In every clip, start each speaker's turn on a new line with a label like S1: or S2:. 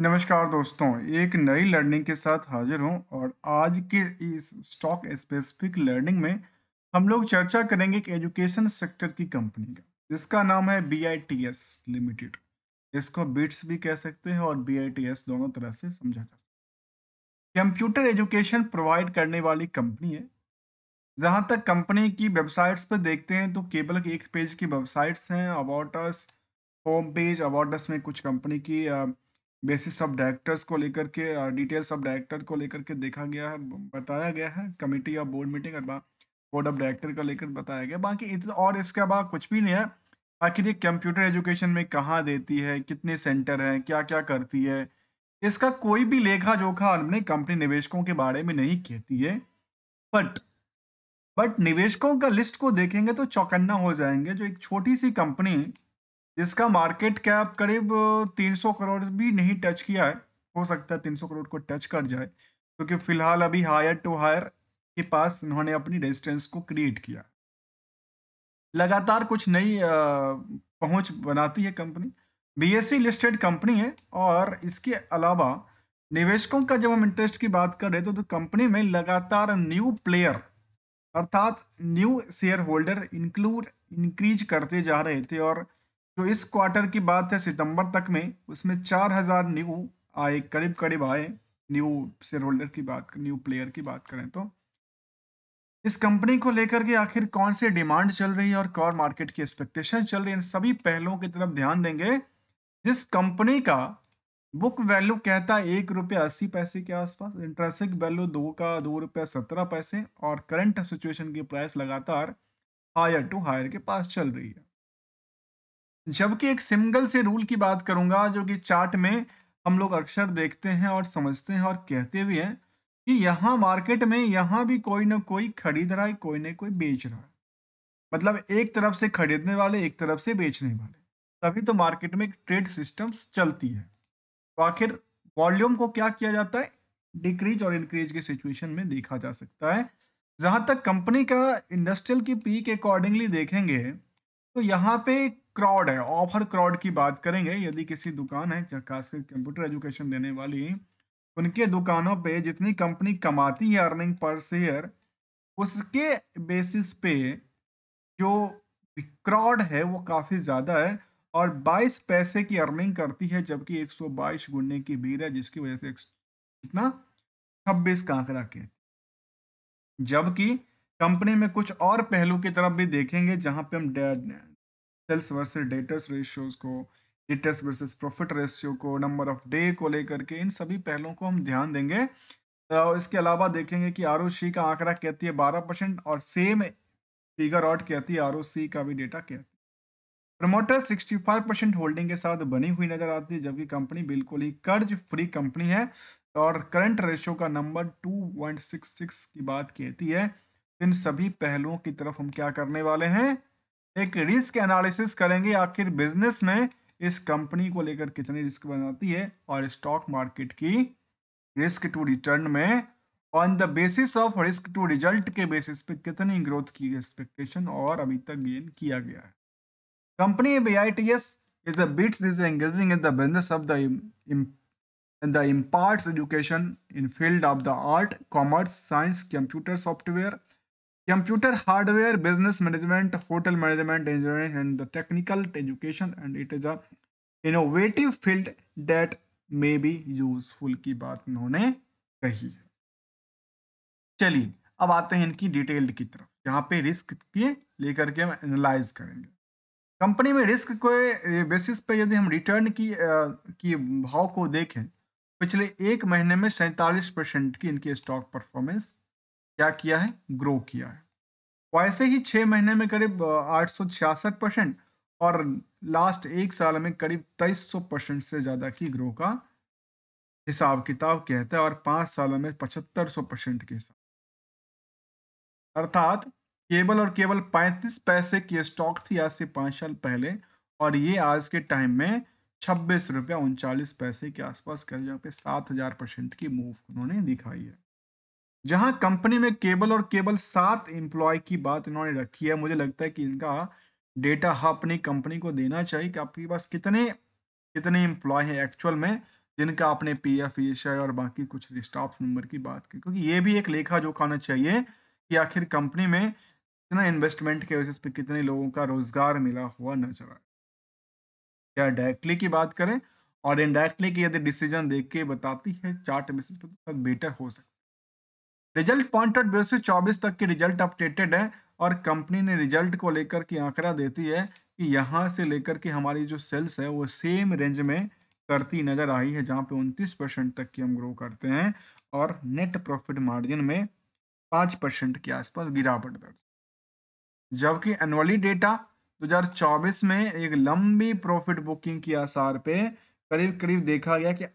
S1: नमस्कार दोस्तों, एक नई लर्निंग के साथ हाजिर हूँ और आज के इस स्टॉक स्पेसिफिक लर्निंग में हम लोग चर्चा करेंगे एक एजुकेशन सेक्टर की कंपनी का जिसका नाम है BITS लिमिटेड। इसको बिट्स भी कह सकते हैं और BITS दोनों तरह से समझा जा सकता है। कंप्यूटर एजुकेशन प्रोवाइड करने वाली कंपनी है। जहाँ तक कंपनी की वेबसाइट्स पर देखते हैं तो केवल एक पेज की वेबसाइट्स हैं। About us, home page, about us में कुछ कंपनी की बेसिस ऑफ डायरेक्टर्स को लेकर के, डिटेल्स ऑफ डायरेक्टर को लेकर के देखा गया है, बताया गया है। कमिटी ऑफ बोर्ड मीटिंग और बोर्ड ऑफ डायरेक्टर को लेकर बताया गया। बाकी और इसके अलावा कुछ भी नहीं है। आखिर ये कंप्यूटर एजुकेशन में कहाँ देती है, कितने सेंटर हैं, क्या क्या करती है, इसका कोई भी लेखा जोखा हमने कंपनी निवेशकों के बारे में नहीं कहती है। बट निवेशकों का लिस्ट को देखेंगे तो चौकन्ना हो जाएंगे। जो एक छोटी सी कंपनी जिसका मार्केट कैप करीब 300 करोड़ भी नहीं टच किया है, हो सकता है 300 करोड़ को टच कर जाए, क्योंकि फिलहाल अभी हायर टू हायर के पास उन्होंने अपनी रेजिस्टेंस को क्रिएट किया। लगातार कुछ नई पहुंच बनाती है कंपनी। BSE लिस्टेड कंपनी है और इसके अलावा निवेशकों का जब हम इंटरेस्ट की बात करें तो कंपनी में लगातार न्यू प्लेयर अर्थात न्यू शेयर होल्डर इंक्रीज करते जा रहे थे। और जो इस क्वार्टर की बात है सितंबर तक में, उसमें 4000 न्यू आए, करीब करीब आए। न्यू शेयर होल्डर की बात, न्यू प्लेयर की बात करें तो इस कंपनी को लेकर के आखिर कौन सी डिमांड चल रही है और कौन मार्केट की एक्सपेक्टेशन चल रही है, इन सभी पहलुओं की तरफ ध्यान देंगे। जिस कंपनी का बुक वैल्यू कहता है ₹1.80 के आसपास, इंट्रिंसिक वैल्यू 2 का ₹2.17 और करंट सिचुएशन की प्राइस लगातार हायर टू हायर के पास चल रही है। जबकि एक सिंगल से रूल की बात करूंगा जो कि चार्ट में हम लोग अक्सर देखते हैं और समझते हैं और कहते भी हैं कि यहाँ मार्केट में यहाँ भी कोई ना कोई खरीद रहा है, कोई ना कोई बेच रहा है। मतलब एक तरफ से खरीदने वाले, एक तरफ से बेचने वाले, तभी तो मार्केट में एक ट्रेड सिस्टम्स चलती है। तो आखिर वॉल्यूम को क्या किया जाता है, डिक्रीज और इंक्रीज के सिचुएशन में देखा जा सकता है। जहां तक कंपनी का इंडस्ट्रियल की पी के अकॉर्डिंगली देखेंगे तो यहाँ पे क्राउड है, ऑफर क्राउड की बात करेंगे। यदि किसी दुकान है खासकर कंप्यूटर एजुकेशन देने वाली, उनके दुकानों पे जितनी कंपनी कमाती है अर्निंग पर शेयर, उसके बेसिस पे जो क्राउड है वो काफी ज्यादा है और 22 पैसे की अर्निंग करती है, जबकि 122 गुणने की भीड़ है, जिसकी वजह से कितना 26 का आंकड़ा के। जबकि कंपनी में कुछ और पहलू की तरफ भी देखेंगे जहां पे हम सेल्स वर्सेस डेटर्स रेशियोज को, डेटर्स वर्सेस प्रॉफिट रेशियो को, नंबर ऑफ डे को लेकर के इन सभी पहलुओं को हम ध्यान देंगे। इसके अलावा देखेंगे कि ROC का आंकड़ा कहती है 12% और सेम फिगर आउट कहती है ROC का भी डेटा कहती है। प्रमोटर 65% होल्डिंग के साथ बनी हुई नजर आती है, जबकि कंपनी बिल्कुल ही कर्ज फ्री कंपनी है और करंट रेशियो का नंबर 2.66 की बात कहती है। इन सभी पहलुओं की तरफ हम क्या करने वाले हैं, एक रिस्क एनालिसिस करेंगे। आखिर बिजनेस में इस कंपनी को लेकर कितनी रिस्क बनाती है और स्टॉक मार्केट की रिस्क टू रिटर्न में on the basis of risk to result के बेसिस पे कितनी ग्रोथ की एक्सपेक्टेशन और अभी तक गेन किया गया है। Company BITS is the bits is engaging in the business of in the imparts education in field of the art, commerce, science, computer software, computer hardware, business management, hotel management, engineering, and the technical education, and it is a innovative field that may be useful की बात उन्होंने कही है। चलिए अब आते हैं इनकी डिटेल्ड की तरफ, जहाँ पे रिस्क के लेकर के हम एनालाइज करेंगे। कंपनी में रिस्क के बेसिस पे यदि हम रिटर्न की भाव को देखें, पिछले एक महीने में 47% की इनकी स्टॉक परफॉर्मेंस क्या किया है, ग्रो किया है। वैसे ही 6 महीने में करीब 866% और लास्ट एक साल में करीब 2300% से ज़्यादा की ग्रो का हिसाब किताब कहता है और 5 सालों में 7500% के हिसाब, अर्थात केवल और केवल 35 पैसे की स्टॉक थी आज से 5 साल पहले और ये आज के टाइम में ₹26.39 के आसपास कर, जहाँ पे 7000% की मूव उन्होंने दिखाई है। जहां कंपनी में केवल और केवल 7 एम्प्लॉय की बात इन्होंने रखी है। मुझे लगता है कि इनका डेटा अपनी कंपनी को देना चाहिए कि आपके पास कितने कितने एम्प्लॉय हैं एक्चुअल में, जिनका आपने पीएफ, ईएसआई और बाकी कुछ स्टाफ नंबर की बात की, क्योंकि ये भी एक लेखा जोखा होना चाहिए कि आखिर कंपनी में इतना इन्वेस्टमेंट के बेसिस पे कितने लोगों का रोजगार मिला हुआ नजर आए। क्या डायरेक्टली की बात करें और इनडायरेक्टली की यदि डिसीजन देख के बताती है चार्ट बेसिस पे, तो बेटर हो सकता है। रिजल्ट पॉइंटेड व्यू से 24 तक की रिजल्ट अपडेटेड है और कंपनी ने रिजल्ट को लेकर के आंकड़ा देती है कि यहाँ से लेकर के हमारी जो सेल्स है वो सेम रेंज में करती नजर आई है, जहाँ पे 29% तक की हम ग्रो करते हैं और नेट प्रॉफिट मार्जिन में 5% के आसपास गिरावट दर्ज। जबकि एनुअली डेटा 2024 में एक लंबी प्रॉफिट बुकिंग की आसार पे करीब करीब देखा गया कि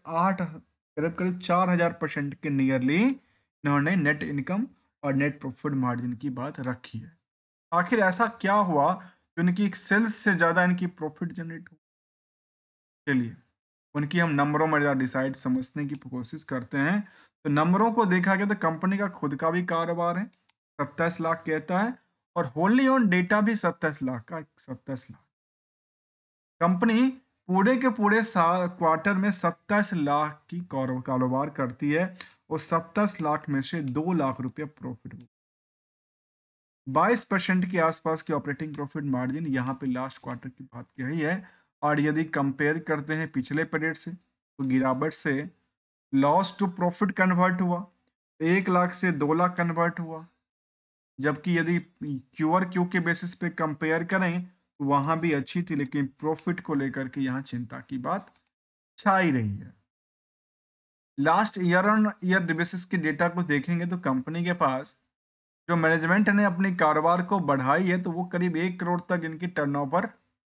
S1: 4000% के नियरली इन्होंने नेट इनकम और नेट प्रॉफिट मार्जिन की बात रखी है। आखिर ऐसा क्या हुआ कि उनकी सेल्स से ज्यादा इनकी प्रॉफिट जनरेट हो? चलिए उनकी हम नंबरों में डिसाइड समझने की कोशिश करते हैं। तो नंबरों को देखा गया तो कंपनी का खुद का भी कारोबार है, 27 लाख कहता है, और होली ऑन डेटा भी 27 लाख का, 27 लाख। कंपनी पूरे के पूरे साल क्वार्टर में 27 लाख की कारोबार करती है और 27 लाख में से 2 लाख रुपया प्रॉफिट हुआ। 22% के आसपास की ऑपरेटिंग प्रॉफिट मार्जिन यहाँ पे लास्ट क्वार्टर की बात कही है। और यदि कंपेयर करते हैं पिछले पीरियड से, तो गिरावट से लॉस टू प्रॉफिट कन्वर्ट हुआ, 1 लाख से 2 लाख कन्वर्ट हुआ। जबकि यदि क्यू आर क्यू के बेसिस पे कंपेयर करें तो वहां भी अच्छी थी, लेकिन प्रॉफिट को लेकर के यहाँ चिंता की बात छाई रही है। Last year on year basis के डेटा को देखेंगे तो कंपनी के पास जो मैनेजमेंट ने अपनी कारोबार को बढ़ाई है, तो वो करीब 1 करोड़ तक इनकी टर्नओवर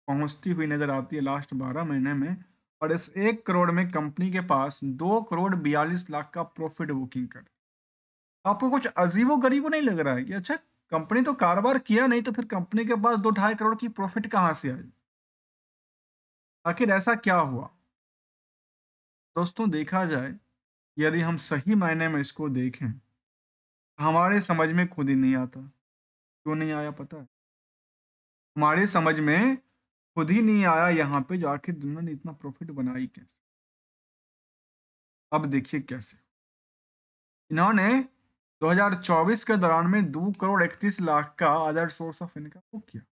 S1: पहुंचती हुई नजर आती है लास्ट 12 महीने में। और इस 1 करोड़ में कंपनी के पास 2 करोड़ 42 लाख का प्रॉफिट बुकिंग कर। आपको कुछ अजीबो गरीबो नहीं लग रहा है कि अच्छा, कंपनी तो कारोबार किया नहीं तो फिर कंपनी के पास 2-2.5 करोड़ की प्रॉफिट कहाँ से आई? आखिर ऐसा क्या हुआ? दोस्तों देखा जाए, यदि हम सही मायने में इसको देखें, हमारे समझ में खुद ही नहीं आता। क्यों नहीं आया पता है? हमारे समझ में खुद ही नहीं आया यहाँ पे जो आखिर दुनिया ने इतना प्रॉफिट बनाई कैसे। अब देखिए कैसे इन्होंने 2024 के दौरान में 2 करोड़ 31 लाख का other source of income book किया,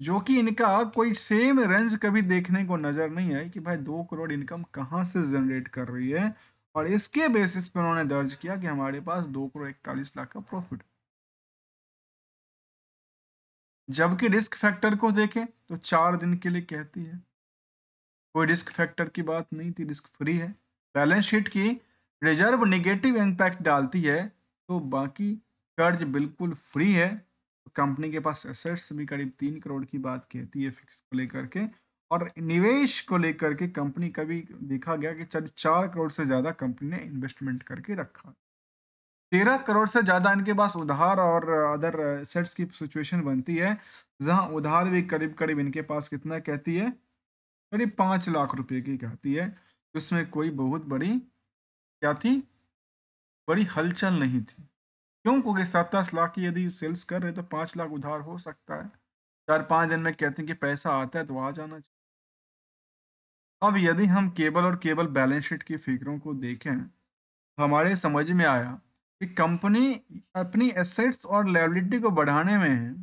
S1: जो कि इनका कोई सेम रेंज कभी देखने को नजर नहीं आई कि भाई 2 करोड़ इनकम कहाँ से जनरेट कर रही है। और इसके बेसिस पे उन्होंने दर्ज किया कि हमारे पास 2 करोड़ 41 लाख का प्रॉफिट। जबकि रिस्क फैक्टर को देखें तो 4 दिन के लिए कहती है, कोई रिस्क फैक्टर की बात नहीं थी, रिस्क फ्री है। बैलेंस शीट की रिजर्व नेगेटिव इम्पैक्ट डालती है, तो बाकी कर्ज बिल्कुल फ्री है। कंपनी के पास एसेट्स भी करीब 3 करोड़ की बात कहती है फिक्स को लेकर के। और निवेश को लेकर के कंपनी का भी देखा गया कि 4 करोड़ से ज्यादा कंपनी ने इन्वेस्टमेंट करके रखा। 13 करोड़ से ज्यादा इनके पास उधार और अदर एसेट्स की सिचुएशन बनती है, जहां उधार भी करीब करीब इनके पास कितना कहती है, करीब 5 लाख रुपए की कहती है। उसमें कोई बहुत बड़ी क्या थी, बड़ी हलचल नहीं थी। क्यों? क्योंकि 27 लाख की यदि सेल्स कर रहे तो 5 लाख उधार हो सकता है। 4-5 दिन में कहते हैं कि पैसा आता है तो आ जाना चाहिए। अब यदि हम केबल और केबल बैलेंस शीट की फिगरों को देखें, हमारे समझ में आया कि कंपनी अपनी एसेट्स और लायबिलिटी को बढ़ाने में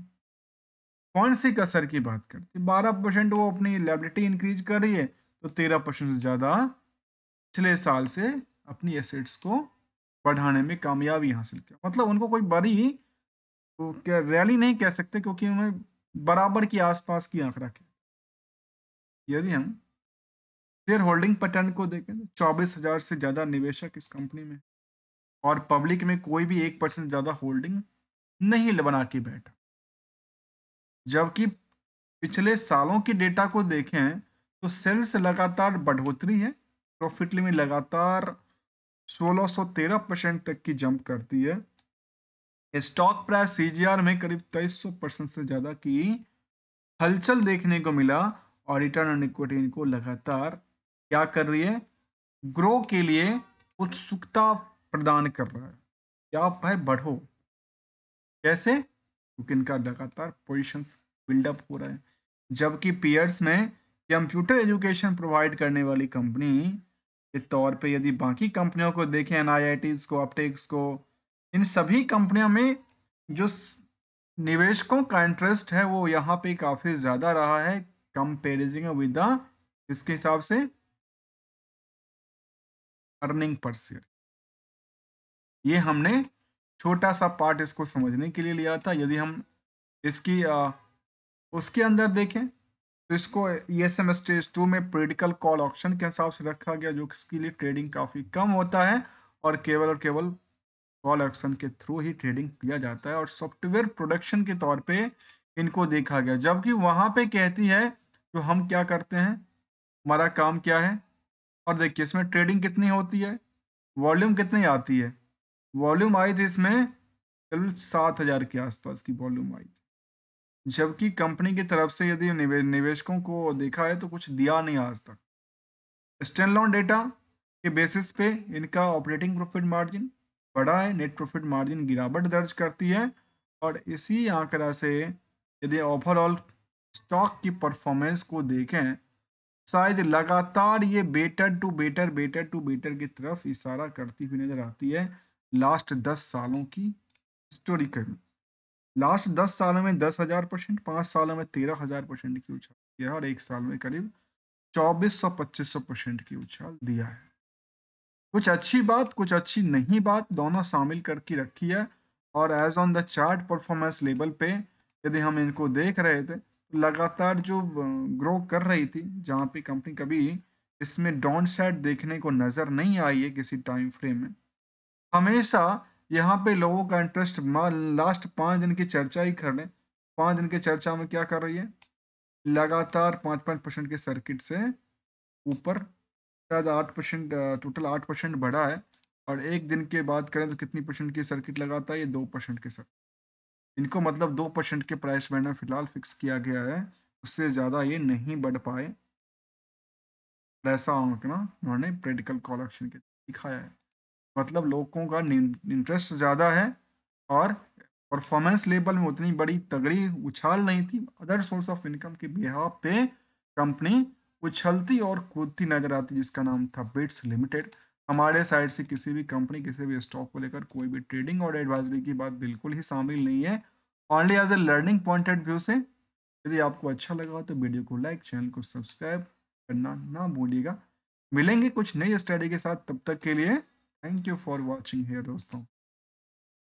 S1: कौन सी कसर की बात करती है। 12% वो अपनी लायबिलिटी इंक्रीज कर रही है, तो 13% से ज्यादा पिछले साल से अपनी एसेट्स को बढ़ाने में कामयाबी हासिल किया। मतलब उनको कोई बड़ी तो क्या रैली नहीं कह सकते, क्योंकि उन्हें बराबर की आसपास की आंकड़ा की। यदि हम शेयर होल्डिंग पैटर्न को देखें तो 24,000 से ज्यादा निवेशक इस कंपनी में, और पब्लिक में कोई भी 1% ज्यादा होल्डिंग नहीं बना के बैठा। जबकि पिछले सालों की डेटा को देखें तो सेल्स लगातार बढ़ोतरी है, प्रॉफिट में लगातार 1613% तक की जंप करती है। स्टॉक प्राइस सीजीआर में करीब 2300% से ज्यादा की हलचल देखने को मिला। और रिटर्न ऑन इक्विटी इनको लगातार क्या कर रही है, ग्रो के लिए उत्सुकता प्रदान कर रहा है कि आप भाई बढ़ो। कैसे? क्योंकि इनका लगातार पोजीशंस बिल्डअप हो रहा है। जबकि पीयर्स में कंप्यूटर एजुकेशन प्रोवाइड करने वाली कंपनी के तौर पे यदि बाकी कंपनियों को देखें, एनआईआईटीज को, अपटेक्स को, इन सभी कंपनियों में जो निवेशकों का इंटरेस्ट है वो यहाँ पे काफी ज्यादा रहा है कंपेरिजन विद द इसके हिसाब से अर्निंग पर शेयर। ये हमने छोटा सा पार्ट इसको समझने के लिए लिया था। यदि हम इसकी उसके अंदर देखें तो इसको ईएसएम स्टेज 2 में पॉलिटिकल कॉल ऑप्शन के हिसाब से रखा गया, जो इसके लिए ट्रेडिंग काफ़ी कम होता है और केवल कॉल ऑप्शन के थ्रू ही ट्रेडिंग किया जाता है, और सॉफ्टवेयर प्रोडक्शन के तौर पे इनको देखा गया। जबकि वहाँ पे कहती है जो हम क्या करते हैं, हमारा काम क्या है, और देखिए इसमें ट्रेडिंग कितनी होती है, वॉल्यूम कितनी आती है। वॉल्यूम आई थी इसमें करीब 7,000 के आसपास की वॉल्यूम आई थी। जबकि कंपनी की तरफ से यदि निवेशकों को देखा है तो कुछ दिया नहीं आज तक। स्टैंडअलोन डेटा के बेसिस पे इनका ऑपरेटिंग प्रॉफिट मार्जिन बढ़ा है, नेट प्रॉफिट मार्जिन गिरावट दर्ज करती है, और इसी आंकड़ा से यदि ओवरऑल स्टॉक की परफॉर्मेंस को देखें, शायद लगातार ये बेटर की तरफ इशारा करती हुई नजर आती है लास्ट 10 सालों की हिस्टोरिकल। लास्ट 10 सालों में 10,000%, 5 सालों में 13,000% की उछाल दिया है, और एक साल में करीब 2400-2500% की उछाल दिया है। कुछ अच्छी बात, कुछ अच्छी नहीं बात, दोनों शामिल करके रखी है। और as on the chart performance level पे यदि हम इनको देख रहे थे, तो लगातार जो ग्रो कर रही थी, जहाँ पे कंपनी कभी इसमें डाउन साइड देखने को नजर नहीं आई है किसी टाइम फ्रेम में। हमेशा यहाँ पे लोगों का इंटरेस्ट लास्ट 5 दिन की चर्चा ही कर लें, 5 दिन की चर्चा में क्या कर रही है, लगातार 5-5% के सर्किट से ऊपर, शायद 8%, टोटल 8% बढ़ा है। और एक दिन के बाद करें तो कितनी परसेंट की सर्किट लगाता है, ये 2% के सर्किट। इनको मतलब 2% के प्राइस बैंड में फिलहाल फिक्स किया गया है, उससे ज़्यादा ये नहीं बढ़ पाए, ऐसा आंकड़ा उन्होंने प्रेडिकल कॉल एक्शन के दिखाया है। मतलब लोगों का इंटरेस्ट ज़्यादा है, और परफॉर्मेंस लेवल में उतनी बड़ी तगड़ी उछाल नहीं थी। अदर सोर्स ऑफ इनकम के बिहाफ पे कंपनी उछलती और कूदती नजर आती, जिसका नाम था बिट्स लिमिटेड। हमारे साइड से किसी भी कंपनी, किसी भी स्टॉक को लेकर कोई भी ट्रेडिंग और एडवाइजरी की बात बिल्कुल ही शामिल नहीं है, only as a learning point of view से। यदि आपको अच्छा लगा तो वीडियो को लाइक, चैनल को सब्सक्राइब करना ना भूलिएगा। मिलेंगे कुछ नई स्टडी के साथ, तब तक के लिए thank you for watching here दोस्तों।